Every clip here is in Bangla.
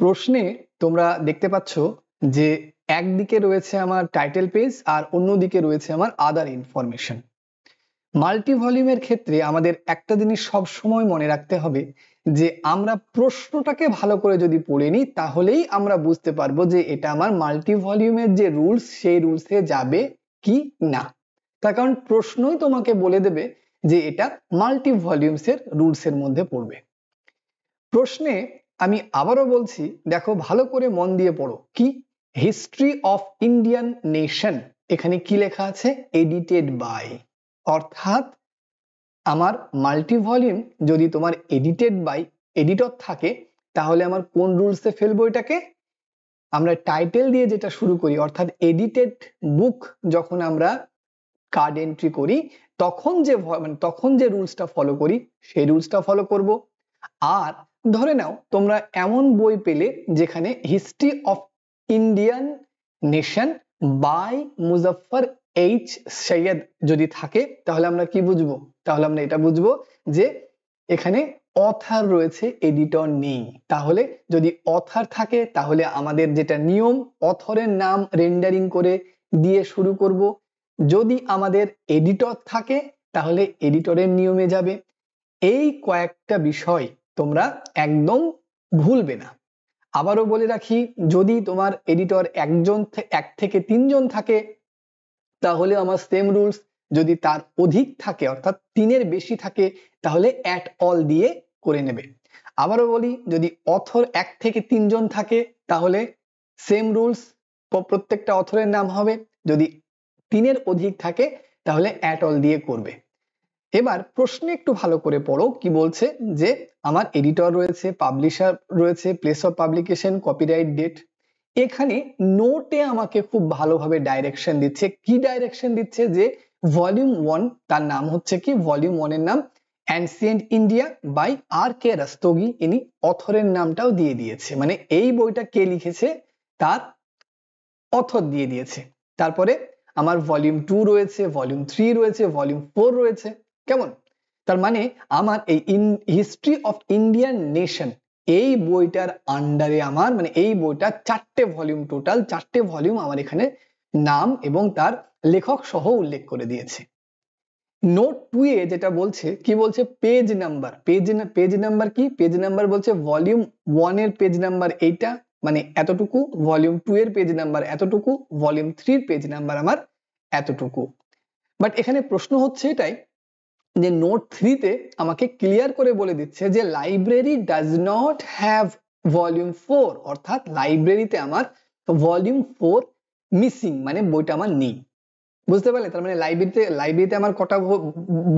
প্রশ্নে তোমরা দেখতে পাচ্ছ যে একদিকে রয়েছে আমার টাইটেল পেজ আর অন্যদিকে রয়েছে আমার আদার ইনফরমেশন। মাল্টি ভলিউমের ক্ষেত্রে আমাদের একটা জিনিস সব সময় মনে রাখতে হবে যে আমরা প্রশ্নটাকে ভালো করে যদি পড়ে নিই তাহলেই আমরা বুঝতে পারবো যে এটা আমার মাল্টি ভলিউমের যে রুলস সেই রুলসে যাবে কি না। তার কারণ প্রশ্নই তোমাকে বলে দেবে যে এটা মাল্টি ভলিউমসের রুলসের মধ্যে পড়বে। প্রশ্নে আমি আবারও বলছি, দেখো ভালো করে মন দিয়ে পড়ো, কি হিস্ট্রি অফ ইন্ডিয়ান নেশন, এখানে কি লেখা আছে? Edited by. অর্থাৎ আমার মাল্টি ভলিউম যদি তোমার এডিটেড বাই এডিটর থাকে তাহলে আমার কোন রুলসে ফেলবো এটাকে? আমরা টাইটেল দিয়ে যেটা শুরু করি অর্থাৎ এডিটেড বুক যখন আমরা কার্ড এন্ট্রি করি তখন যে রুলসটা ফলো করি সেই রুলসটা ফলো করব। আর ধরে নাও তোমরা এমন বই পেলে যেখানে history of Indian nation by Muzaffar H Syed যদি থাকে তাহলে আমরা কি বুঝবো? তাহলে আমরা এটা বুঝবো যে এখানে অথার রয়েছে, এডিটর নেই। তাহলে যদি অথার থাকে তাহলে আমাদের যেটা নিয়ম, অথরের নাম রেন্ডারিং করে দিয়ে শুরু করব। যদি আমাদের এডিটর থাকে তাহলে এডিটরের নিয়মে যাবে। এই কয়েকটা বিষয় তোমরা একদম ভুলবে না। আবারও বলে রাখি, যদি তোমার এডিটর এক থেকে তিনজন থাকে তাহলে আমার সেম রুলস, যদি তার অধিক থাকে অর্থাৎ তিনের বেশি থাকে তাহলে অ্যাট অল দিয়ে করে নেবে। আবারও বলি, যদি অথর এক থেকে তিনজন থাকে তাহলে সেম রুলস, প্রত্যেকটা অথরের নাম হবে। যদি তিনের অধিক থাকে তাহলে অ্যাট অল দিয়ে করবে। এবার প্রশ্নে একটু ভালো করে পড়ো, কি বলছে যে আমার এডিটর রয়েছে, পাবলিশার রয়েছে, place of publication, copyright date. এখানে নোটে আমাকে খুব ভালোভাবে ডাইরেকশন দিচ্ছে। কি ডাইরেকশন দিচ্ছে? যে ভলিউম 1 তার নাম হচ্ছে কি, ভলিউম 1 এর নাম অ্যানসিয়েন্ট ইন্ডিয়া বাই আর কে রস্তোগি। ইনি অথরের নামটাও দিয়ে দিয়েছে, মানে এই বইটা কে লিখেছে তার অথর দিয়ে দিয়েছে। তারপরে আমার ভলিউম 2 রয়েছে, ভলিউম 3 রয়েছে, ভলিউম 4 রয়েছে। কেমন? তার মানে আমার এই হিস্ট্রি অফ ইন্ডিয়ান নেশন এই বইটার আন্ডারে আমার, মানে এই বইটা 4টে ভলিউম, টোটাল 4টে ভলিউম আমার এখানে নাম এবং তার লেখক সহ উল্লেখ করে দিয়েছে। নোট 2 এ যেটা বলছে, কি বলছে? Page number. পেজ নাম্বার কি? পেজ নাম্বার বলছে ভলিউম 1 এর পেজ নাম্বার এইটা, মানে এতটুকু, ভলিউম 2 এর পেজ নাম্বার এতটুকু, ভলিউম 3 এর পেজ নাম্বার আমার এতটুকু। বাট এখানে প্রশ্ন হচ্ছে এটাই যে নোট 3 তে আমাকে ক্লিয়ার করে বলে দিচ্ছে যে library does not have volume 4, অর্থাৎ লাইব্রেরিতে আমার ভলিউম 4 মিসিং, মানে বইটা আমার নেই। বুঝতে পারলে? তার মানে লাইব্রেরিতে আমার কটা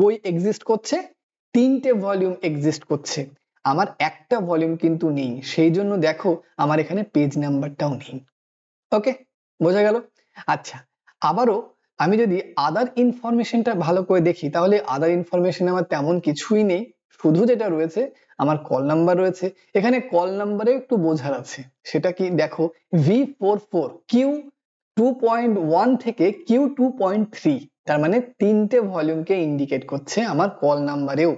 বই এক্সিস্ট করছে? 3টে ভলিউম এক্সিস্ট করছে, আমার একটা ভলিউম কিন্তু নেই। সেই জন্য দেখো আমার এখানে পেজ নাম্বারটাও নেই। ওকে, বোঝা গেল? আচ্ছা, আবারও আমি যদি আদার ইনফরমেশনটা ভালো করে দেখি তাহলে আদার ইনফরমেশন আমার তেমন কিছুই নেই। শুধু যেটা রয়েছে আমার কল নাম্বার রয়েছে। এখানে কল নাম্বারে একটু বোঝার আছে, সেটা কি দেখো, V44 Q2.1 থেকে Q2.3, তার মানে 3টে ভলিউমকে ইন্ডিকেট করছে আমার কল নাম্বারেও।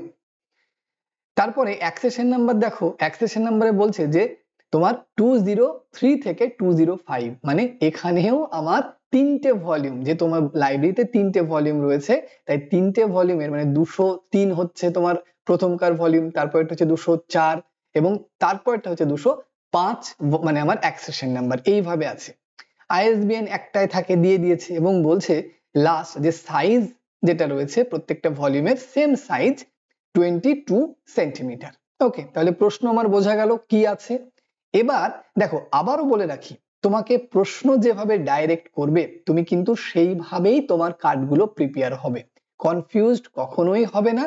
তারপরে অ্যাক্সেশন নাম্বার দেখো, অ্যাক্সেশন নাম্বারে বলছে যে তোমার 203 থেকে 205, মানে এখানেও আমার 3টে ভলিউম, যে তোমার লাইব্রেরিতে 3টে ভলিউম রয়েছে তাই 3টে ভলিউমের মানে 203 হচ্ছে তোমার প্রথমকার ভলিউম, তারপরটা হচ্ছে 204 এবং তারপরটা হচ্ছে 205, মানে আমার অ্যাক্সেশন নাম্বার এইভাবে আছে। ISBN একটাই থাকে, দিয়ে দিয়েছে এবং বলছে লাস্ট যে সাইজ যেটা রয়েছে প্রত্যেকটা ভলিউমের সেম সাইজ 22 সেন্টিমিটার। ওকে, তাহলে প্রশ্ন আমার বোঝা গেল কি আছে। এবার দেখো আবারও বলে রাখি, তোমাকে প্রশ্ন যেভাবে ডাইরেক্ট করবে তুমি কিন্তু সেইভাবেই তোমার কার্ডগুলো প্রিপেয়ার হবে, কনফিউজড কখনোই হবে না।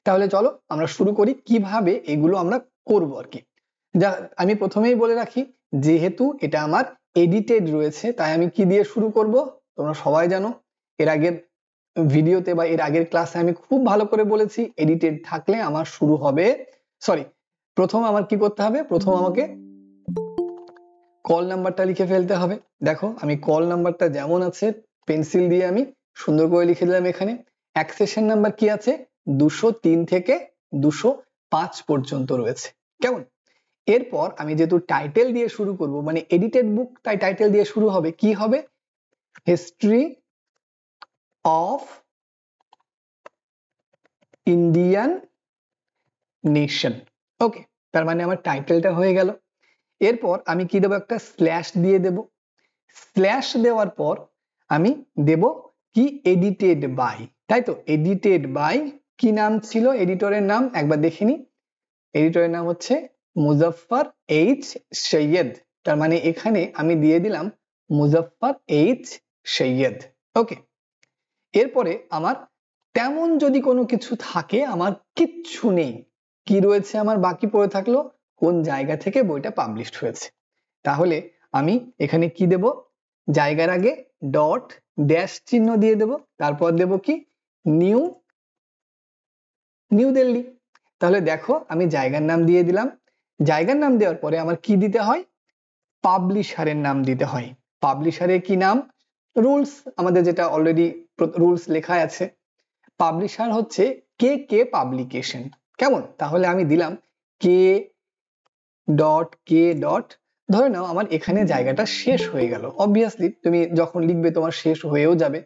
তাহলে চলো আমরা শুরু করি কিভাবে এগুলো আমরা করবো আর কি। যা আমি প্রথমেই বলে রাখি, যেহেতু এটা আমার এডিটেড রয়েছে তাই আমি কি দিয়ে শুরু করব? তোমরা সবাই জানো, এর আগের ভিডিওতে বা এর আগের ক্লাসে আমি খুব ভালো করে বলেছি এডিটেড থাকলে আমার শুরু হবে, সরি, প্রথম আমার কি করতে হবে? প্রথম আমাকে কল নাম্বারটা লিখে ফেলতে হবে। দেখো আমি কল নাম্বারটা যেমন আছে পেন্সিল দিয়ে আমি সুন্দর করে লিখে দিলাম এখানে। অ্যাক্সেশন নাম্বার কি আছে? 203 থেকে 205 পর্যন্ত রয়েছে। কেমন? এরপর আমি যেহেতু টাইটেল দিয়ে শুরু করব, মানে এডিটেড বুক, তাই টাইটেল দিয়ে শুরু হবে। কি হবে? History of Indian nation. Okay, তার মানে আমার টাইটেলটা হয়ে গেল। এরপর আমি কি দেবো? একটা স্ল্যাশ দিয়ে দেব। স্ল্যাশ দেওয়ার পর আমি দেব কি? এডিটেড বাই, তাই তো? এডিটেড বাই, কি নাম ছিল এডিটরের নাম? একবার দেখিনি। এডিটরের নাম হচ্ছে মুজাফফর এইচ সৈয়দ। তার মানে এখানে আমি দিয়ে দিলাম মুজাফফর এইচ সৈয়দ। ওকে, এরপরে আমার তেমন যদি কোনো কিছু থাকে, আমার কিচ্ছু নেই। কি রয়েছে আমার বাকি পড়ে থাকলো? কোন জায়গা থেকে বইটা পাবলিশড হয়েছে। তাহলে আমি এখানে কি দেব? জায়গার আগে ডট ড্যাশ চিহ্ন দিয়ে দেব, তারপর দেব কি? নিউ দিল্লি। তাহলে দেখো আমি জায়গার নাম দিয়ে দিলাম। জায়গার নাম দেওয়ার পরে আমার কি দিতে হয়? পাবলিশারের নাম দিতে হয়। পাবলিশারের কি নাম? রুলস, আমাদের যেটা অলরেডি রুলস লেখা আছে। পাবলিশার হচ্ছে কে কে পাবলিকেশন। কেমন? তাহলে আমি দিলাম কে ডট কে ডট। ধরে নাও আমার এখানে জায়গাটা শেষ হয়ে গেল, অবভিয়াসলি তুমি যখন লিখবে তোমার শেষ হয়েও যাবে।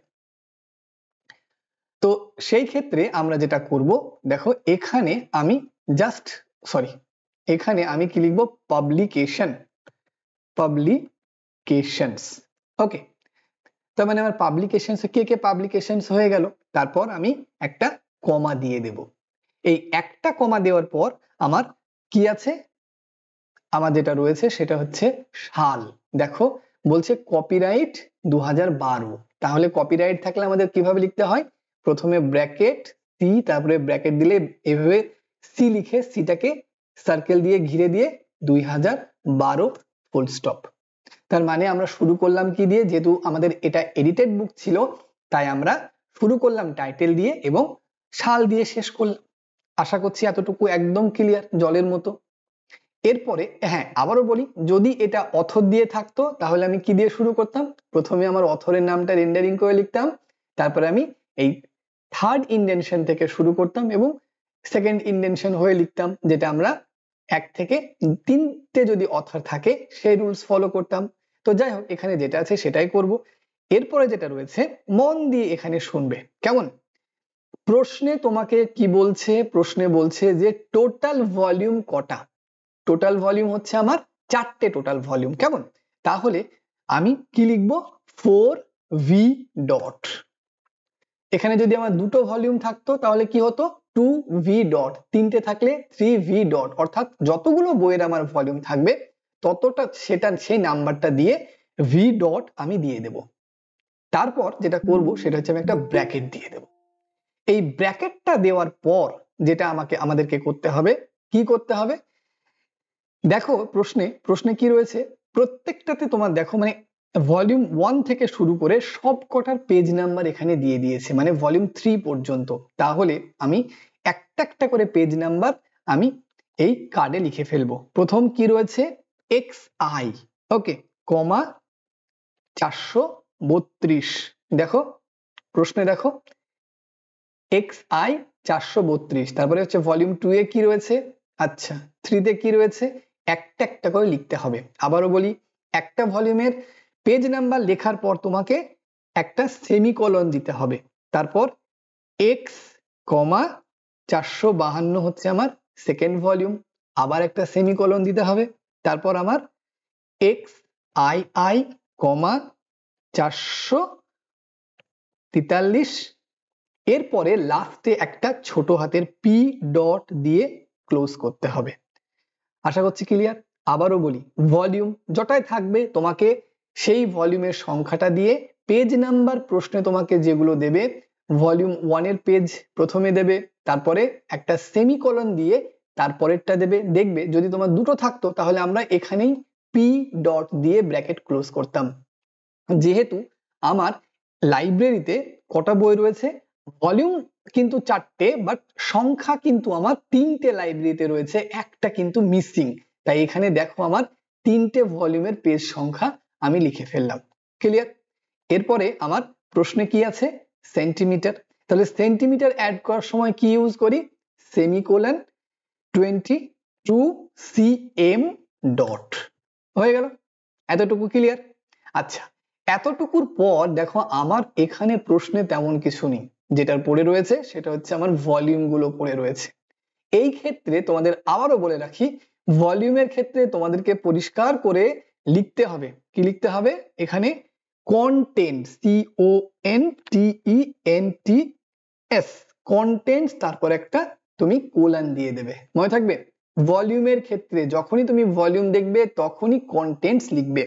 তো সেই ক্ষেত্রে আমরা যেটা করব, দেখো এখানে আমি জাস্ট এখানে আমি কি লিখবো? পাবলিকেশনস। ওকে, তার মানে আমার পাবলিকেশনস, কে কে পাবলিকেশনস হয়ে গেল। তারপর আমি একটা কমা দিয়ে দেব। এই একটা কমা দেওয়ার পর আমার কি আছে? আমার যেটা রয়েছে সেটা হচ্ছে সাল। দেখো বলছে কপিরাইট 2012। তাহলে কপিরাইট থাকলে আমাদের কিভাবে লিখতে হয়? প্রথমে ব্র্যাকেট সি, তারপরে ব্র্যাকেট দিলে এভাবে সি লিখে সিটাকে সার্কেল দিয়ে ঘিরে দিয়ে 2012 ফুল স্টপ। তার মানে আমরা শুরু করলাম কি দিয়ে? যেহেতু আমাদের এটা এডিটেড বুক ছিল, তাই আমরা শুরু করলাম টাইটেল দিয়ে এবং সাল দিয়ে শেষ করলাম। আশা করছি এতটুকু একদম ক্লিয়ার, জলের মতো। এরপরে হ্যাঁ, আবারও বলি, যদি এটা অথর দিয়ে থাকতো তাহলে আমি কি দিয়ে শুরু করতাম? প্রথমে আমার অথরের নামটা রেন্ডারিং করে লিখতাম, তারপরে আমি এই থার্ড ইন্ডেনশন থেকে শুরু করতাম এবং সেকেন্ড ইন্ডেনশন হয়ে লিখতাম, যেটা আমরা 1 থেকে 3টে যদি অথর থাকে সেই রুলস ফলো করতাম। তো যাই হোক, এখানে যেটা আছে সেটাই করব। এরপরে যেটা রয়েছে মন দিয়ে এখানে শুনবে, কেমন? প্রশ্নে তোমাকে কি বলছে? প্রশ্নে বলছে যে টোটাল ভলিউম কটা? টোটাল ভলিউম হচ্ছে আমার 4টে টোটাল ভলিউম। কেমন? তাহলে আমি কি লিখবো? 4v dot. এখানে যদি আমার দুটো ভলিউম থাকতো তাহলে কি হতো? 2v dot. 3টে থাকলে 3v ডট। অর্থাৎ যতগুলো বইয়ের আমার ভলিউম থাকবে ততটা সেই নাম্বারটা দিয়ে v ডট আমি দিয়ে দেব। তারপর যেটা করব সেটা হচ্ছে আমি একটা ব্র্যাকেট দিয়ে দেব। এই ব্র্যাকেটটা দেওয়ার পর যেটা আমাদেরকে করতে হবে, কি করতে হবে? দেখো প্রশ্নে কি রয়েছে? প্রত্যেকটাতে তোমার দেখো মানে ভলিউম 1 থেকে শুরু করে সব কটার পেজ নাম্বার এখানে দিয়ে দিয়েছে, মানে ভলিউম 3 পর্যন্ত। তাহলে আমি একটা একটা করে পেজ নাম্বার আমি এই কার্ডে লিখে ফেলবো। প্রথম কি রয়েছে? XI, ওকে, কমা 432। দেখো প্রশ্নে দেখো XI 432। তারপরে হচ্ছে ভলিউম 2 এ কি রয়েছে? আচ্ছা, 3 তে কি রয়েছে? একটা একটা করে লিখতে হবে। আবারও বলি, একটা ভলিউমের পেজ নাম্বার লেখার পর তোমাকে একটা সেমিকোলন দিতে হবে। তারপর X, 452 হচ্ছে আমার সেকেন্ড ভলিউম, আবার একটা সেমিকোলন দিতে হবে। তারপর আমার XII, 443। এরপরে লাস্টে একটা ছোট হাতের পি ডট দিয়ে ক্লোজ করতে হবে। আশা করছি ক্লিয়ার। আবারও বলি, ভলিউম যটাই থাকবে তোমাকে সেই ভলিউমের সংখ্যাটা দিয়ে পেজ নাম্বার প্রশ্নে তোমাকে যেগুলো দেবে, ভলিউম 1 এর পেজ প্রথমে দেবে, তারপরে একটা সেমিকোলন দিয়ে তারপরেরটা দেবে। দেখবে যদি তোমার দুটো থাকতো তাহলে আমরা এখানেই পি ডট দিয়ে ব্র্যাকেট ক্লোজ করতাম। যেহেতু আমার লাইব্রেরিতে কটা বই রয়েছে? ভলিউম কিন্তু 4টে, বাট সংখ্যা কিন্তু আমার 3টে লাইব্রেরিতে রয়েছে, একটা কিন্তু মিসিং। তাই এখানে দেখো আমার 3টে ভলিউমের পেজ সংখ্যা আমি লিখে ফেললাম। ক্লিয়ার? এরপরে আমার প্রশ্নে কি আছে? সেন্টিমিটার। তাহলে সেন্টিমিটার অ্যাড করার সময় কি ইউজ করি? Semicolon 22 cm dot. হয়ে গেল, এতটুকু ক্লিয়ার? আচ্ছা, এতটুকুর পর দেখো আমার এখানে প্রশ্নে তেমন কিছু নেই, যেটার পড়ে রয়েছে সেটা হচ্ছে আমার ভলিউম গুলো পড়ে রয়েছে। এই ক্ষেত্রে তোমাদের আবারও বলে রাখি, ভলিউমের ক্ষেত্রে তোমাদেরকে পরিষ্কার করে লিখতে হবে, কি লিখতে হবে এখানে, কন্টেন্ট, CONTENTS, কন্টেন্টস, তারপর একটা তুমি কোলন দিয়ে দেবে, মনে থাকবে? ভলিউমের ক্ষেত্রে যখনই তুমি ভলিউম দেখবে তখনই কন্টেন্টস লিখবে।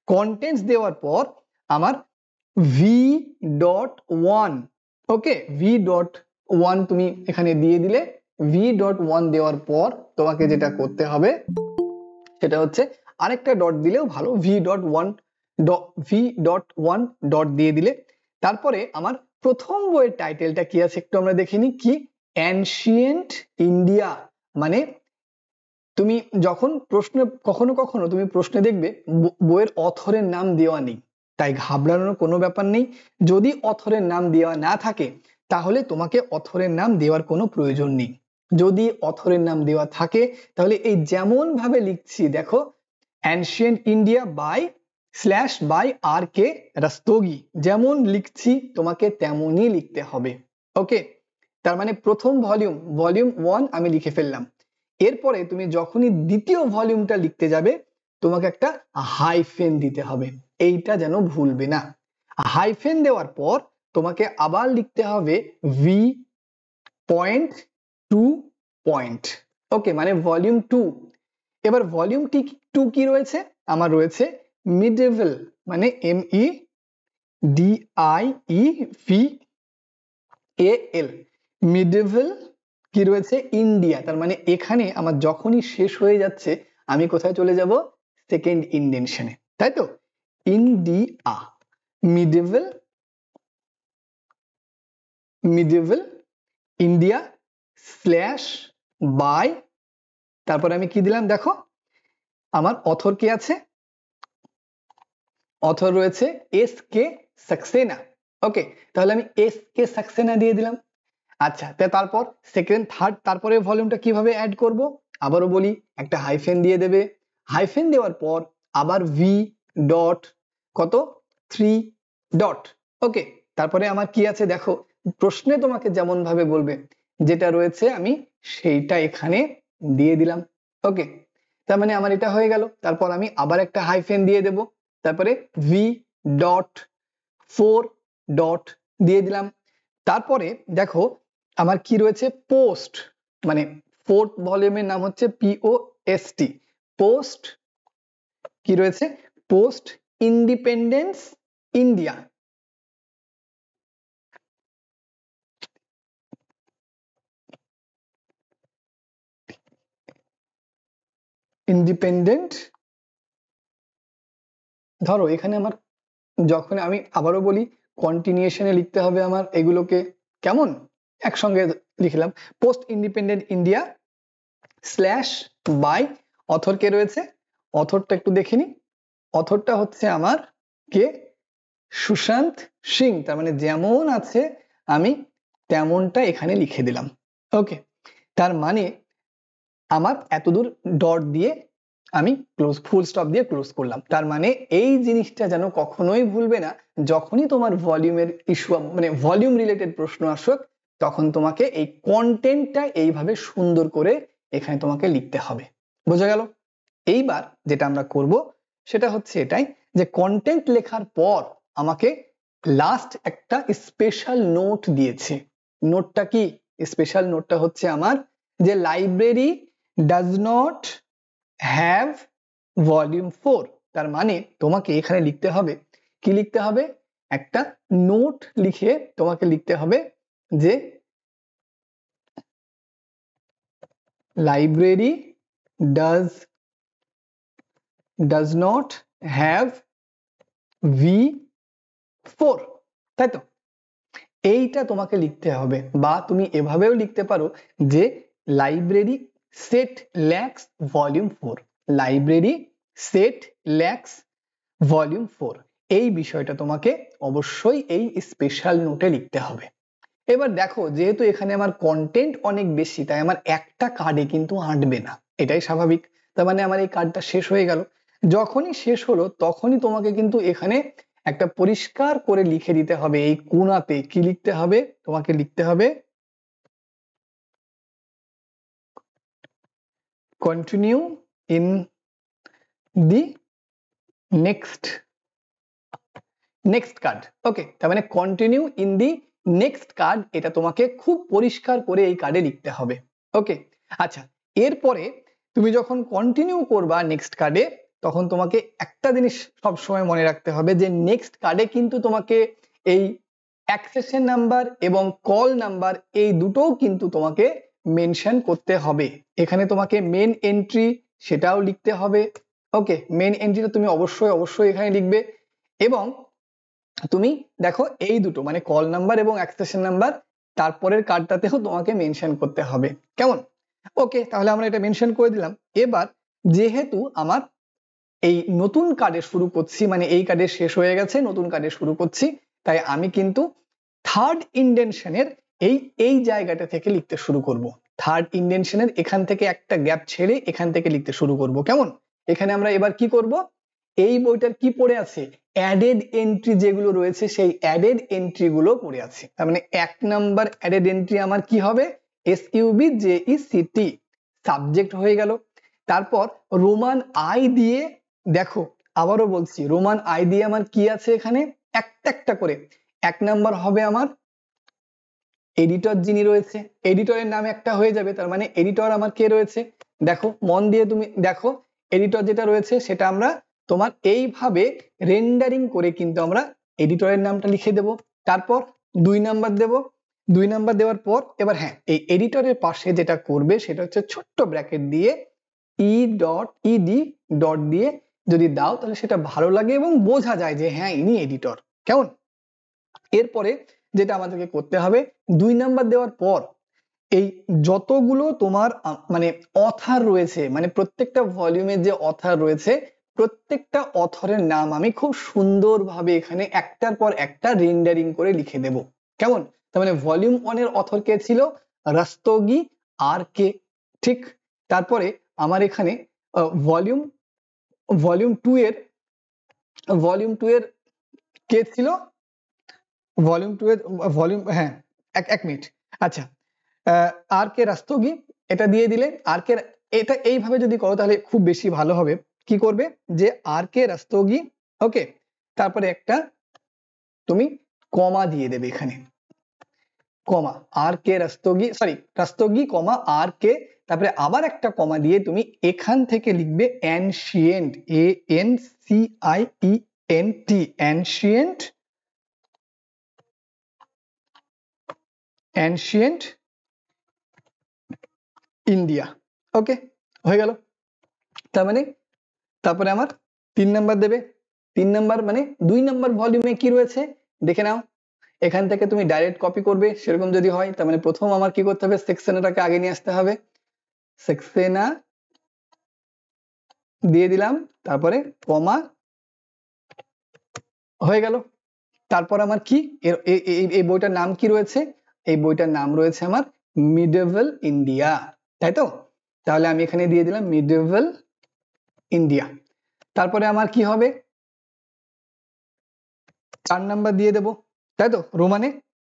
কন্টেন্টস দেওয়ার পর আমার v.1, ওকে, v.1 তুমি এখানে দিয়ে দিলে। v.1 দেওয়ার পর তোমাকে যেটা করতে হবে সেটা হচ্ছে আরেকটা ডট দিলেও ভালো, v.1 ডট দিয়ে দিলে। তারপরে আমার প্রথম বইয়ের টাইটেলটা কি আছে একটু আমরা দেখে নিই, কি, অ্যানশিয়েন্ট ইন্ডিয়া। মানে তুমি যখন প্রশ্ন, কখনো কখনো তুমি প্রশ্নে দেখবে বইয়ের অথরের নাম দেওয়া নেই, তাই ঘাবড়ানোর কোনো ব্যাপার নেই। যদি অথরের নাম দেওয়া না থাকে তাহলে তোমাকে অথরের নাম দেওয়ার কোনো প্রয়োজন নেই। যদি অথরের নাম দেওয়া থাকে তাহলে এই যেমন ভাবে লিখছি দেখো, ancient India by RK Rastogi, যেমন লিখছি তোমাকে তেমনই লিখতে হবে। ওকে, তার মানে প্রথম ভলিউম 1 আমি লিখে ফেললাম। এরপরে তুমি যখনই দ্বিতীয় ভলিউমটা লিখতে যাবে তোমাকে একটা হাইফেন দিতে হবে, এইটা যেন ভুলবে না। হাইফেন দেওয়ার পর তোমাকে আবার লিখতে হবে v.2 পয়েন্ট, ওকে, মানে ভলিউম 2। এবার ভলিউম 2 কি রয়েছে, আমার রয়েছে মিডেভেল, মানে MEDIEVAL, মিডেভেল কি রয়েছে, ইন্ডিয়া। তার মানে এখানে আমার যখনই শেষ হয়ে যাচ্ছে আমি কোথায় চলে যাব, সেকেন্ড ইন্ডেনশনে, তাই তো, ইন্ডিয়া, মিডেভেল ইন্ডিয়া স্ল্যাশ বাই, তারপর আমি কি দিলাম দেখো, আমার অথর কি আছে, অথর রয়েছে SK সাক্সেনা। ওকে, তাহলে আমি SK সাক্সেনা দিয়ে দিলাম। আচ্ছা, তারপর সেকেন্ড, থার্ড, তারপরে ভলিউমটা কিভাবে অ্যাড করব, আবারও বলি, একটা হাইফেন দিয়ে দেবে। হাইফেন দেওয়ার পর আবার v.3 ডট, ওকে। তারপরে আমার কি আছে দেখো, প্রশ্নে তোমাকে যেমন ভাবে বলবে যেটা রয়েছে আমি সেইটা এখানে দিয়ে দিলাম। ওকে, তার মানে আমার এটা হয়ে গেল। তারপর আমি আবার একটা হাইফেন দিয়ে দেব, তারপরে v.4 ডট দিয়ে দিলাম। তারপরে দেখো আমার কি রয়েছে, পোস্ট, মানে ফোর্থ ভলিউমের নাম হচ্ছে POST, পোস্ট কি রয়েছে, পোস্ট ইন্ডিপেন্ডেন্স ইন্ডিয়া, ইন্ডিপেন্ডেন্ট। ধরো এখানে আমার, যখন আমি আবারও বলি, কন্টিনিউশনে লিখতে হবে আমার এগুলোকে, কেমন, একসঙ্গে লিখলাম, post independent India slash by, author কে রয়েছে, অথরটা একটু দেখে নি, অথরটা হচ্ছে আমার কে, সুশান্ত সিং। তার মানে যেমন আছে আমি তেমনটা এখানে লিখে দিলাম। ওকে, তার মানে আমার এতদূর ডট দিয়ে আমি ক্লোজ, ফুল স্টপ দিয়ে ক্লোজ করলাম। তার মানে এই জিনিসটা যেন কখনোই ভুলবে না, যখনই তোমার ভলিউমের ইস্যু, মানে ভলিউম রিলেটেড প্রশ্ন আসুক তখন তোমাকে এই কন্টেন্টটা এইভাবে সুন্দর করে এখানে তোমাকে লিখতে হবে। বোঝা গেল? এইবার যেটা আমরা করব সেটা হচ্ছে এটাই, যে কন্টেন্ট লেখার পর আমাকে লাস্ট একটা স্পেশাল নোট দিয়েছে। নোটটা কি, স্পেশাল নোটটা হচ্ছে আমার, যে library does not have volume 4। তার মানে তোমাকে এখানে লিখতে হবে, কি লিখতে হবে, একটা নোট লিখে তোমাকে লিখতে হবে যে library does not have v4, তাই তো, এইটা তোমাকে লিখতে হবে। বা তুমি এভাবেও লিখতে পারো যে library set lakhs volume 4, library set lakhs volume 4, এই বিষয়টা তোমাকে অবশ্যই এই স্পেশাল নোটে লিখতে হবে। এবার দেখো যেহেতু এখানে আমার কন্টেন্ট অনেক বেশি তাই আমার একটা কার্ডে কিন্তু আঁটবে না, এটাই স্বাভাবিক। তার মানে আমার এই কার্ডটা শেষ হয়ে গেল। যখনই শেষ হলো তখনই তোমাকে কিন্তু এখানে একটা পরিষ্কার করে লিখে দিতে হবে, এই কোণাতে কি লিখতে হবে, তোমাকে লিখতে হবে continue in the next card. Okay, তার মানে continue in the next card, এটা তোমাকে খুব পরিষ্কার করে এই কার্ডে লিখতে হবে। ওকে, আচ্ছা, এরপরে তুমি যখন কন্টিনিউ করবা নেক্সট কার্ডে, তখন তোমাকে একটা জিনিস সবসময় মনে রাখতে হবে যে নেক্সট কার্ডে কিন্তু তোমাকে এই অ্যাক্সেশন নাম্বার এবং কল নাম্বার এই দুটোও কিন্তু তোমাকে মেনশন করতে হবে। এখানে তোমাকে মেন এন্ট্রি সেটাও লিখতে হবে। ওকে, মেন এন্ট্রিটা তুমি অবশ্যই এখানে লিখবে। এবং তুমি দেখো এই দুটো মানে কল নাম্বার এবং অ্যাক্সেশন নাম্বার তারপরের কার্ডটাতেও তোমাকে মেনশন করতে হবে, কেমন? ওকে, তাহলে আমরা এটা মেনশন করে দিলাম। এবার যেহেতু আমার এই নতুন কার্ডে শুরু করছি, মানে এই কার্ডে শেষ হয়ে গেছে, নতুন কার্ডে শুরু করছি, তাই আমি কিন্তু থার্ড ইন্ডেনশনের এই জায়গাটা থেকে লিখতে শুরু করব। থার্ড ইন্ডেনশনের এখান থেকে একটা গ্যাপ ছেড়ে এখান থেকে লিখতে শুরু করব, কেমন? এখানে আমরা এবার কি করব, এই বইটার কি পড়ে আছে, অ্যাডেড এন্ট্রি যেগুলো রয়েছে সেই অ্যাডেড এন্ট্রি গুলো পড়ে আছে। তার মানে 1 নাম্বার অ্যাডেড এন্ট্রি আমার কি হবে, SUBJECT, সাবজেক্ট হয়ে গেল। তারপর রোমান আই দিয়ে, দেখো আবারও বলছি, রোমান আই দিয়ে আমার কি আছে এখানে, একটা করে। 1 নাম্বার হবে আমার এডিটর যিনি রয়েছে, এডিটরের নাম একটা হয়ে যাবে, তার মানে এডিটর আমার কে রয়েছে, দেখো মন দিয়ে তুমি দেখো, এডিটর যেটা রয়েছে সেটা আমরা তোমার এইভাবে রেন্ডারিং করে কিন্তু আমরা এডিটরের নামটা লিখে দেব। তারপর 2 নাম্বার দেব, 2 নাম্বার দেওয়ার পর এবার হ্যাঁ, এই এডিটরের পাশে যেটা করবে সেটা হচ্ছে ছোট্ট ব্র্যাকেট দিয়ে ED ডট দিয়ে যদি দাও তাহলে সেটা ভালো লাগে এবং বোঝা যায় যে হ্যাঁ ইনি এডিটর, কেমন? এরপরে যেটা আমাদেরকে করতে হবে, 2 নাম্বার দেওয়ার পর এই যতগুলো তোমার মানে অথার রয়েছে, মানে প্রত্যেকটা ভলিউমের যে অথার রয়েছে প্রত্যেকটা অথরের নাম আমি খুব সুন্দরভাবে এখানে একটার পর একটা রেন্ডারিং করে লিখে দেব, কেমন? তার মানে ভলিউম 1 এর অথর কে ছিল, রাস্তোগি আর কে, ঠিক। তারপরে আমার এখানে ভলিউম 2 এর কে ছিল, হ্যাঁ, এক মিনিট, আচ্ছা, আর কে রাস্তোগি এটা দিয়ে দিলে, আর কে, এটা এইভাবে যদি করো তাহলে খুব বেশি ভালো হবে। কি করবে যে আর কে রাস্তোগি, ওকে, তারপরে একটা তুমি কমা দিয়ে দেবে এখানে, কমা আর কে রাস্তোগি, সরি রাস্তোগি কমা আর কে, তারপরে আবার একটা কমা দিয়ে তুমি এখান থেকে লিখবে অ্যানশিয়েন্ট, ANCIENT, অ্যানশিয়েন্ট ইন্ডিয়া। ওকে, হয়ে গেল। তার মানে তারপরে আমার 3 নাম্বার দেবে, 3 নাম্বার মানে 2 নাম্বার ভলিউমে কি রয়েছে দেখে নাও, এখান থেকে তুমি ডাইরেক্ট কপি করবে সেরকম যদি হয়, তার মানে প্রথম আমার কি করতে হবে, সেকশনটাকে আগে নিয়ে আসতে হবে, সেকশনা দিয়ে দিলাম, তারপরে কমা, হয়ে গেল। তারপর আমার কি এই বইটার নাম কি রয়েছে, এই বইটার নাম রয়েছে আমার মিডেভাল ইন্ডিয়া, তাই তো? তাহলে আমি এখানে দিয়ে দিলাম মিডেভাল ইন্ডিয়া। তারপরে আমার কি হবে, 4 নাম্বার দিয়ে দেবো, তাই তো?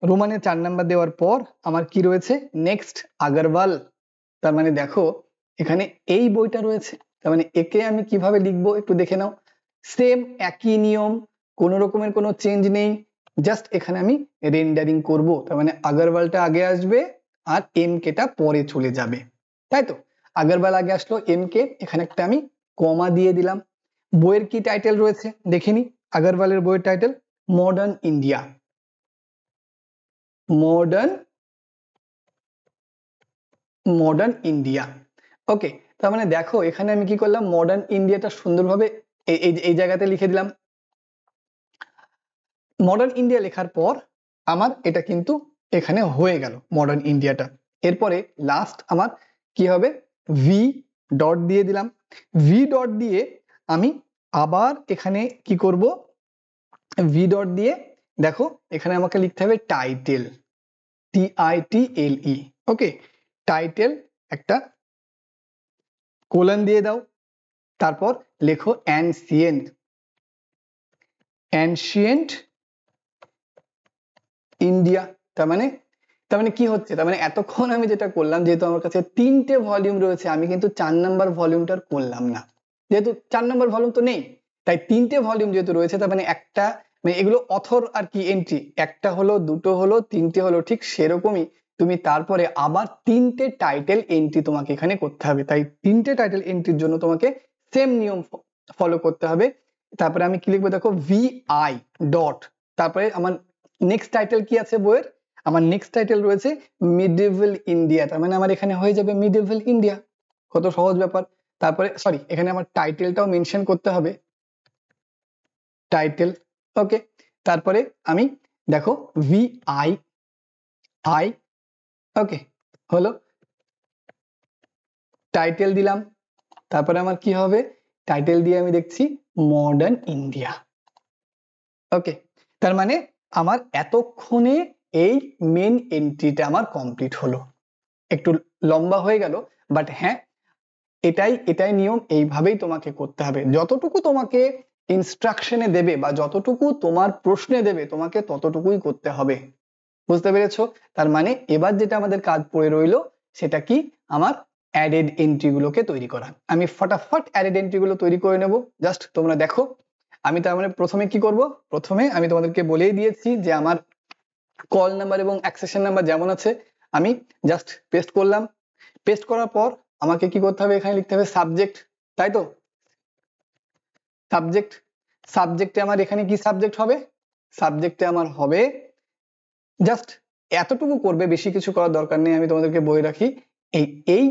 রোমানে 4 নাম্বার দেওয়ার পর আমার কি রয়েছে, নেক্সট আগরওয়াল। তার মানে দেখো এখানে এই বইটা রয়েছে, তার মানে একে আমি কিভাবে লিখবো একটু দেখে নাও, সেম একই নিয়ম, কোনো রকমের কোনো চেঞ্জ নেই, জাস্ট এখানে আমি রেন্ডারিং করব, তার মানে আগরওয়ালটা আগে আসবে আর MK টা পরে চলে যাবে, তাই তো? আগরওয়াল আগে আসলো, MK এখানে একটা আমি কমা দিয়ে দিলাম। বইয়ের কি টাইটেল রয়েছে দেখিনি, আগরওয়ালের বইয়ের title modern India, modern India. Okay, তার মানে দেখো এখানে আমি কি করলাম, মডার্ন ইন্ডিয়াটা সুন্দরভাবে এই জায়গাতে লিখে দিলাম। মডার্ন ইন্ডিয়া লেখার পর আমার এটা কিন্তু এখানে হয়ে গেল মডার্ন ইন্ডিয়াটা। এরপরে লাস্ট আমার কি হবে, ভি ডট দিয়ে দিলাম, ভি ডট দিয়ে আমি আবার এখানে কি করব, ভি ডট দিয়ে দেখো এখানে আমাকে লিখতে হবে টাইটেল, TITLE, ওকে, টাইটেল একটা কোলন দিয়ে দাও, তারপর লেখো অ্যানসিয়েন্ট, অ্যানসিয়েন্ট ইন্ডিয়া। তার মানে কি হচ্ছে, তার মানে এতক্ষণ আমি যেটা করলাম, যেহেতু আমার কাছে 3টে ভলিউম রয়েছে, আমি কিন্তু 4 নাম্বার ভলিউমটার করলাম না, যেহেতু 4 নাম্বার ভলিউম তো নেই, তাই 3টে ভলিউম যেহেতু রয়েছে, তার মানে একটা, মানে এগুলো অথর আর কি এন্ট্রি, একটা হলো, দুটো হলো, 3টে হলো, ঠিক সেরকমই তুমি তারপরে আবার 3টে টাইটেল এন্ট্রি তোমাকে এখানে করতে হবে। তাই 3টে টাইটেল এন্ট্রির জন্য তোমাকে সেম নিয়ম ফলো করতে হবে। তারপরে আমি কি লিখবো দেখো, VI ডট, তারপরে আমার নেক্সট টাইটেল কি আছে বইয়ের, আমার নেক্সট টাইটেল রয়েছে মিডিভেল ইন্ডিয়া, তার মানে আমার এখানে হয়ে যাবে মিডিভেল ইন্ডিয়া। কত সহজ ব্যাপার। তারপরে সরি, এখানে আমার টাইটেলটাও মেনশন করতে হবে, টাইটেল। ওকে, তারপরে আমি দেখো VI, ওকে হলো, টাইটেল দিলাম, তারপরে আমার কি হবে, টাইটেল দিয়ে আমি দেখছি মডার্ন ইন্ডিয়া। ওকে, তার মানে আমার এতক্ষণে এই মেন এন্ট্রিটা আমার কমপ্লিট হলো। একটু লম্বা হয়ে গেল, বাট হ্যাঁ, এটাই নিয়ম, এইভাবেই তোমাকে করতে হবে। যতটুকু তোমাকে ইনস্ট্রাকশনে দেবে বা যতটুকু তোমার প্রশ্নে দেবে, তোমাকে ততটুকুই করতে হবে। বুঝতে পেরেছো? তার মানে এবার যেটা আমাদের কাজ পড়ে রইলো, সেটা কি, আমার অ্যাডেড এন্ট্রি গুলোকে তৈরি করা। আমি ফটাফট অ্যাডেড এন্ট্রি গুলো তৈরি করে নেব, জাস্ট তোমরা দেখো। আমি তার মানে প্রথমে কি করব, প্রথমে আমি তোমাদেরকে বলেই দিয়েছি যে আমার কল নাম্বার এবং অ্যাক্সেশন নাম্বার যেমন আছে, আমি জাস্ট পেস্ট করলাম। পেস্ট করার পর আমাকে কি করতে হবে, এখানে লিখতে হবে সাবজেক্ট, তাই তো, সাবজেক্ট। সাবজেক্টে আমার এখানে কি সাবজেক্ট হবে, সাবজেক্টে আমার হবে, জাস্ট এতটুকু করবে, বেশি কিছু করার দরকার নেই, আমি তোমাদেরকে বলে রাখি। এই এই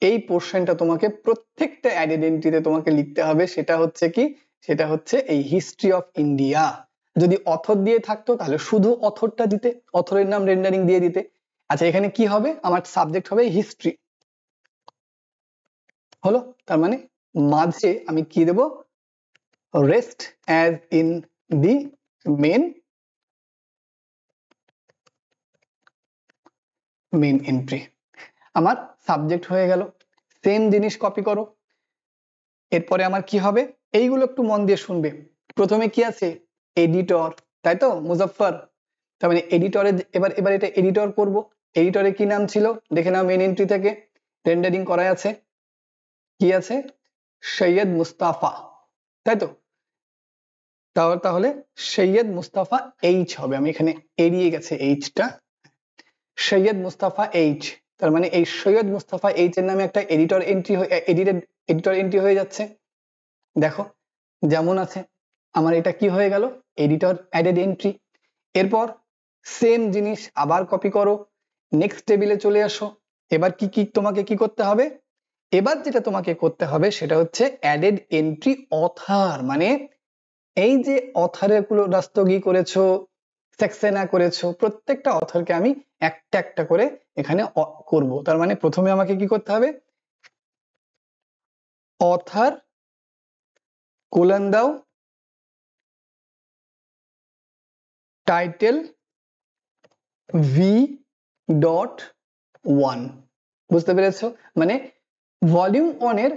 এই পোর্শনটা তোমাকে প্রত্যেকটা অ্যাডেড এন্ট্রিতে তোমাকে লিখতে হবে, সেটা হচ্ছে কি, সেটা হচ্ছে এই হিস্ট্রি অফ ইন্ডিয়া। যদি অথর দিয়ে থাকতো তাহলে শুধু অথরটা দিতে, অথরের নাম রেন্ডারিং দিয়ে দিতে। আচ্ছা, এখানে কি হবে, আমার সাবজেক্ট হবে হিস্ট্রি, হলো। তার মানে মাঝে আমি কি দেব, rest as in the main entry, আমার সাবজেক্ট হয়ে গেল। সেম জিনিস কপি করো। এরপরে আমার কি হবে, এইগুলো একটু মন দিয়ে শুনবে। প্রথমে কি আছে, এডিটর, তাই তো মুজাফফর। তার মানে এডিটরে এবার এটা এডিটর করব। এডিটরে কি নাম ছিল দেখে নাও, মেন এন্ট্রি থেকে রেন্ডারিং করা আছে, কি আছে, সৈয়দ মুস্তাফা, তাই তো। তাহলে সৈয়দ মুস্তাফা এইচ হবে, আমি এখানে এড়িয়ে গেছে এইচটা, সৈয়দ মুস্তাফা এইচ। তার মানে এই সৈয়দ মুস্তাফা এইচ এর নামে একটা এডিটর এন্ট্রি, এডিটর এন্ট্রি হয়ে যাচ্ছে। দেখো যেমন আছে, আমার এটা কি হয়ে গেল, এডিটর অ্যাডেড এন্ট্রি। এরপর সেম জিনিস আবার কপি করো, নেক্সট টেবিলে চলে আসো। এবার কি তোমাকে কি করতে হবে, এবার যেটা তোমাকে করতে হবে সেটা হচ্ছে অ্যাডেড এন্ট্রি অথার, মানে এই যে অথারের গুলো রাস্তগি করেছো, সেক্সেনা করেছো, প্রত্যেকটা অথরকে আমি একটা একটা করে এখানে করব। তার মানে প্রথমে আমাকে কি করতে হবে, অথার কোলন দাও, টাইটেল V.1, বুঝতে পেরেছো? মানে ভলিউম 1 এর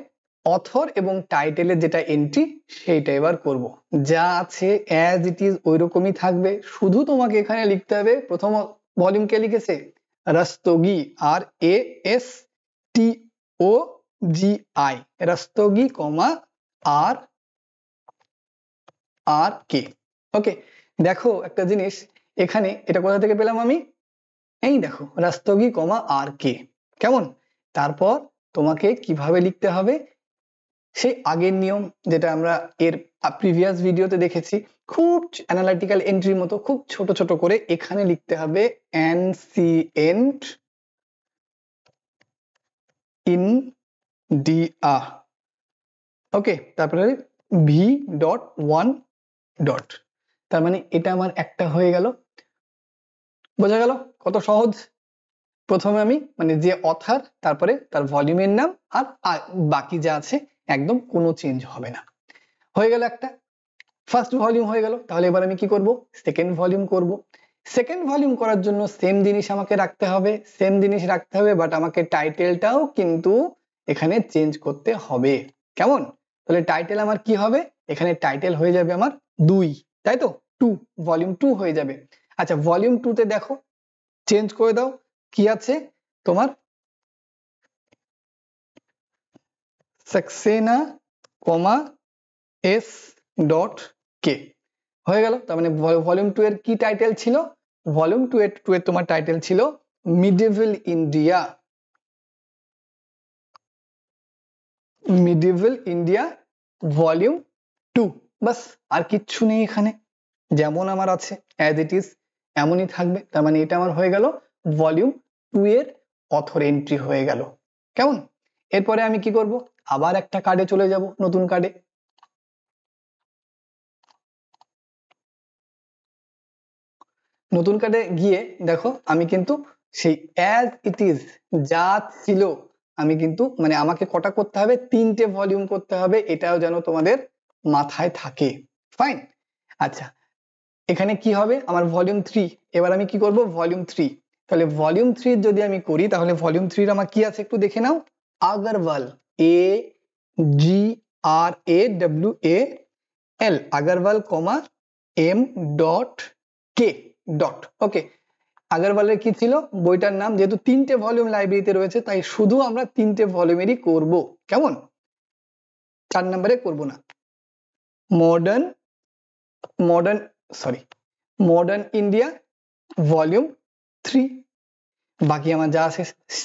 অথর এবং টাইটেলের যেটা এন্ট্রি সেইটা এবার করব। যা আছে অ্যাজ ইট ইজ ওই রকমই থাকবে, শুধু তোমাকে এখানে লিখতে হবে, প্রথম ভলিউম কে লিখেছে, রাস্তগি, RASTOGI, রাস্তগি কমা আর আর কে। ওকে, দেখো একটা জিনিস, এখানে এটা কোথা থেকে পেলাম আমি, এই দেখো রাস্তগি কমা আর কে, কেমন। তারপর তোমাকে কিভাবে লিখতে হবে, সেই আগের নিয়ম যেটা আমরা এর প্রিভিয়াস ভিডিওতে দেখেছি, খুব অ্যানালিটিক্যাল এন্ট্রির মতো খুব ছোট ছোট করে এখানে লিখতে হবে অ্যানসিয়েন্ট ইন্ডিয়া। ওকে, তারপরে V.1 ডট, তার মানে এটা আমার একটা হয়ে গেল। বোঝা গেল কত সহজ। প্রথমে আমি মানে যে অথার, তারপরে তার ভলিউমের নাম, আর বাকি যা আছে একদম কোনো চেঞ্জ হবে না। হয়ে গেল একটা, ফার্স্ট ভলিউম হয়ে গেল। তাহলে এবার আমি কি করব, সেকেন্ড ভলিউম করব। সেকেন্ড ভলিউম করার জন্য সেম জিনিস আমাকে রাখতে হবে, সেম জিনিস রাখতে হবে, বাট আমাকে টাইটেলটাও কিন্তু এখানে চেঞ্জ করতে হবে। কেমন? তাহলে টাইটেল আমার কি হবে? এখানে টাইটেল হয়ে যাবে আমার 2, তাই তো? 2, ভলিউম 2 হয়ে যাবে। আচ্ছা, ভলিউম 2 তে দেখো চেঞ্জ করে দাও, কি আছে তোমার? সাক্সেনা কমা এস ডট কে হয়ে গেল। তার মানে ভলিউম 2 এর কি টাইটেল ছিল? ভলিউম 2 এর তোমার টাইটেল ছিল medieval India, medieval India volume 2। বাস, আর কিচ্ছু নেই এখানে, যেমন আমার আছে অ্যাজ ইট ইজ এমনই থাকবে। তার মানে এটা আমার হয়ে গেল ভলিউম 2 এর অথর এন্ট্রি হয়ে গেল। কেমন? এরপরে আমি কি করব? আবার একটা কার্ডে চলে যাব, নতুন কার্ডে। নতুন কার্ডে গিয়ে দেখো আমি কিন্তু সেই অ্যাজ ইট ইজ যা ছিল, আমি কিন্তু মানে আমাকে কটা করতে হবে? 3টে ভলিউম করতে হবে, এটাও যেন তোমাদের মাথায় থাকে। ফাইন। আচ্ছা, এখানে কি হবে? আমার ভলিউম 3। এবার আমি কি করব? ভলিউম 3। তাহলে ভলিউম 3 যদি আমি করি, তাহলে ভলিউম 3 আমার কি আছে একটু দেখে নাও। Agarwal, A G R A W A L, Agarwal comma M dot K dot. Okay, আগরওয়ালের কি ছিল বইটার নাম? যেহেতু 3টে ভলিউম লাইব্রেরিতে রয়েছে, তাই শুধু আমরা 3টে ভলিউমেরই করব। কেমন? 4 নম্বরে করব না। Modern modern sorry modern India volume 3। বাকি আমার যা আছে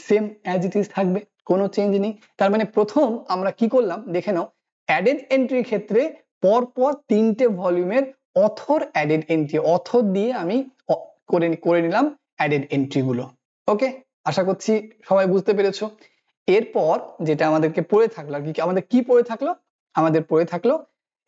সেম অ্যাজ ইট ইজ থাকবে, কোনো চেঞ্জ নেই। তার মানে প্রথম আমরা কি করলাম দেখে নাও। অ্যাডেড এন্ট্রির ক্ষেত্রে পরপর 3টে ভলিউমের অথর অ্যাডেড এন্ট্রি, অথর দিয়ে আমি করে নিলাম অ্যাডেড এন্ট্রি গুলো। ওকে, আশা করছি সবাই বুঝতে পেরেছো। এরপর যেটা আমাদেরকে পড়ে থাকলো, আর কি আমাদের কি পড়ে থাকলো? আমাদের পড়ে থাকলো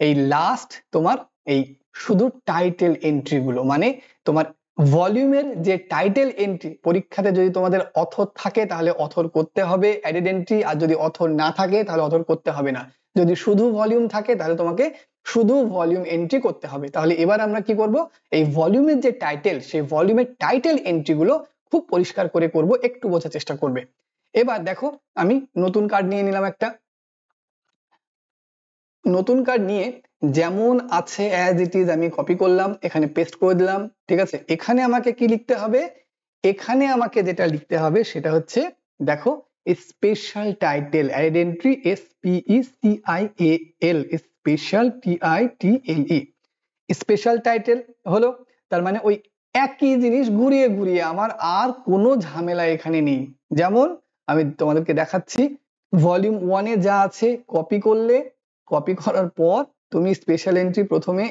এই লাস্ট তোমার এই শুধু টাইটেল এন্ট্রি গুলো, মানে তোমার ভলিউমের যে টাইটেল এন্ট্রি, পরীক্ষাতে যদি তোমাদের অথর থাকে তাহলে অথর করতে হবে অ্যাডেড এন্ট্রি, আর যদি অথর না থাকে তাহলে অথর করতে হবে না। যদি শুধু ভলিউম থাকে তাহলে তোমাকে শুধু ভলিউম এন্ট্রি করতে হবে। তাহলে এবার আমরা কি করব? এই ভলিউমের যে টাইটেল, সেই ভলিউমের টাইটেল এন্ট্রি গুলো খুব পরিষ্কার করে করব, একটু বোঝার চেষ্টা করবে। এবার দেখো আমি নতুন কার্ড নিয়ে নিলাম একটা। নতুন কার্ড নিয়ে যেমন আছে অ্যাজ ইট ইজ আমি কপি করলাম, এখানে পেস্ট করে দিলাম। ঠিক আছে, এখানে আমাকে কি লিখতে হবে? এখানে আমাকে যেটা লিখতে হবে সেটা হচ্ছে দেখো special title add entry, SPECIAL, special TITLE, special title হলো। তার মানে ওই একই জিনিস ঘুরিয়ে ঘুরিয়ে, আমার আর কোনো ঝামেলা এখানে নেই। যেমন আমি তোমাদেরকে দেখাচ্ছি, ভলিউম 1 এ যা আছে কপি করলে, কপি করার পর তুমি স্পেশাল এন্ট্রি প্রথমে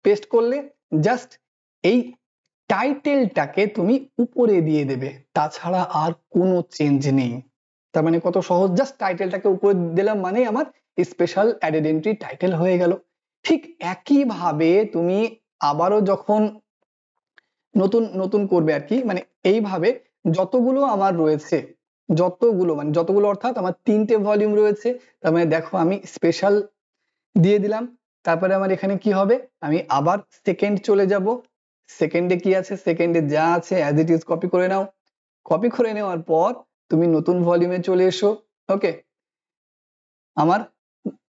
পেস্ট করলে, জাস্ট এই টাইটেলটাকে তুমি উপরে দিয়ে দেবে, তাছাড়া আর কোনো চেঞ্জ নেই। তার মানে কত সহজ, জাস্ট টাইটেলটাকে উপরে দিলাম মানে আমার স্পেশাল অ্যাডেড এন্ট্রি টাইটেল হয়ে গেল। ঠিক একই ভাবে তুমি আবারও যখন নতুন নতুন করবে আর কি, মানে এইভাবে যতগুলো আমার রয়েছে, যতগুলো মানে যতগুলো অর্থাৎ আমার 3টে ভলিউম রয়েছে, তার মানে দেখো আমি স্পেশাল দিয়ে দিলাম। তারপরে আমার এখানে কি হবে? আমি আবার সেকেন্ড চলে যাব। সেকেন্ডে কি আছে? সেকেন্ডে যা আছে অ্যাজ ইট ইজ কপি করে নাও। কপি করে নেওয়ার পর তুমি নতুন ভলিউমে চলে এসো। ওকে, আমার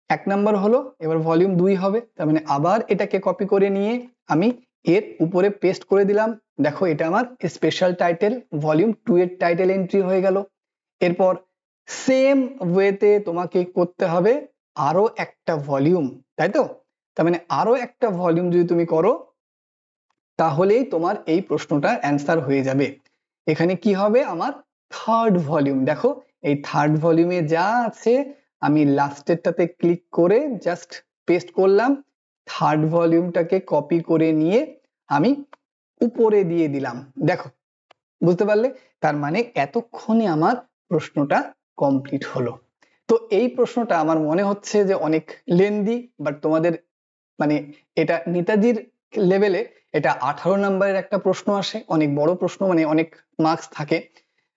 1 নাম্বার হলো, এবার ভলিউম 2 হবে। তার মানে আবার এটাকে কপি করে নিয়ে আমি এর উপরে পেস্ট করে দিলাম। দেখো এটা আমার স্পেশাল টাইটেল ভলিউম 2 এর টাইটেল এন্ট্রি হয়ে গেল। এরপর সেম ওয়েতে তোমাকে করতে হবে আরো একটা ভলিউম, তাই তো? তার মানে আরো একটা ভলিউম যদি তুমি করো তাহলেই তোমার এই প্রশ্নটার অ্যান্সার হয়ে যাবে। এখানে কি হবে? আমার থার্ড ভলিউম। দেখো এই থার্ড ভলিউমে যা আছে আমি লাস্টেরটাতে ক্লিক করে জাস্ট পেস্ট করলাম, থার্ড ভলিউমটাকে কপি করে নিয়ে আমি উপরে দিয়ে দিলাম। দেখো, বুঝতে পারলে? তার মানে এতক্ষণে আমার প্রশ্নটা কমপ্লিট হলো। তো এই প্রশ্নটা আমার মনে হচ্ছে যে অনেক লেন্দি, বাট তোমাদের মানে এটা নেতাজির লেভেলে এটা 18 নম্বরের একটা প্রশ্ন আসে, অনেক বড় প্রশ্ন, মানে অনেক মার্কস থাকে।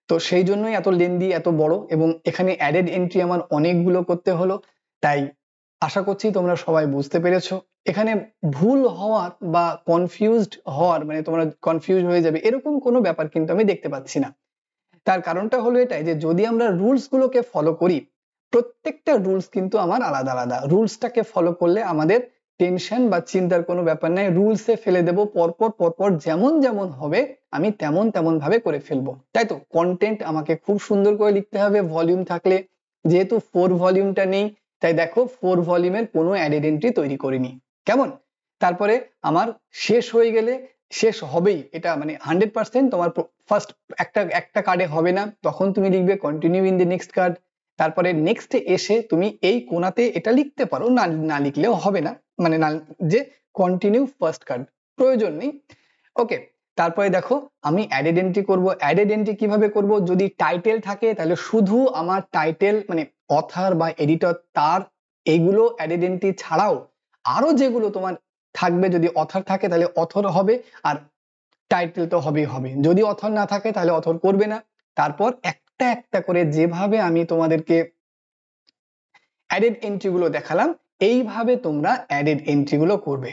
তো সেই জন্যই এত লেন্দি, এত বড়, এবং এখানে অ্যাডেড এন্ট্রি আমার অনেকগুলো করতে হলো। তাই আশা করছি তোমরা সবাই বুঝতে পেরেছো। এখানে ভুল হওয়ার বা কনফিউজড হওয়ার, মানে তোমরা কনফিউজ হয়ে যাবে এরকম কোনো ব্যাপার কিন্তু আমি দেখতে পাচ্ছি না। তার কারণটা হলো এটাই যে যদি আমরা রুলস গুলোকে ফলো করি, প্রত্যেকটা রুলস কিন্তু আমার আলাদা আলাদা। রুলসটাকে ফলো করলে আমাদের টেনশন বা চিন্তার কোনো ব্যাপার নাই, রুলসে ফেলে দেবো, পরপর পরপর যেমন যেমন হবে আমি তেমন তেমন ভাবে করে ফেলবো, তাই তো? কন্টেন্ট আমাকে খুব সুন্দর করে লিখতে হবে, ভলিউম থাকলে, যেহেতু 4 ভলিউমটা নেই তাই দেখো 4 ভলিউমের কোনো অ্যাডেড এন্ট্রি তৈরি করিনি, কেমন? তারপরে আমার শেষ হয়ে গেলে, শেষ হবেই এটা মানে 100%, তোমার ফার্স্ট একটা একটা কার্ডে হবে না, তখন তুমি লিখবে continue in the next card. তারপরে নেক্সটে এসে তুমি এই কোণাতে এটা লিখতে পারো, না না লিখলেও হবে না, মানে না, যে কন্টিনিউ ফার্স্ট কার্ড প্রয়োজন নেই। ওকে, তারপরে দেখো আমি অ্যাডেড এন্ট্রি করবো। অ্যাডেড এন্ট্রি কিভাবে করব? যদি টাইটেল থাকে তাহলে শুধু আমার টাইটেল মানে অথর বা এডিটর তার এইগুলো অ্যাডেড এন্ট্রি ছাড়াও আরো যেগুলো তোমার থাকবে, যদি অথর থাকে তাহলে অথর হবে, আর টাইটেল তো হবেই হবে। যদি অথর না থাকে তাহলে অথর করবে না। তারপর একটা একটা করে যেভাবে আমি তোমাদেরকে অ্যাডেড এন্ট্রি গুলো দেখালাম, এইভাবে তোমরা অ্যাডেড এন্ট্রি গুলো করবে।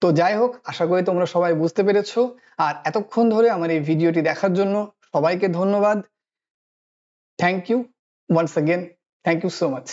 তো যাই হোক, আশা করি তোমরা সবাই বুঝতে পেরেছো। আর এতক্ষণ ধরে আমার এই ভিডিওটি দেখার জন্য সবাইকে ধন্যবাদ। Thank you once again, thank you so much.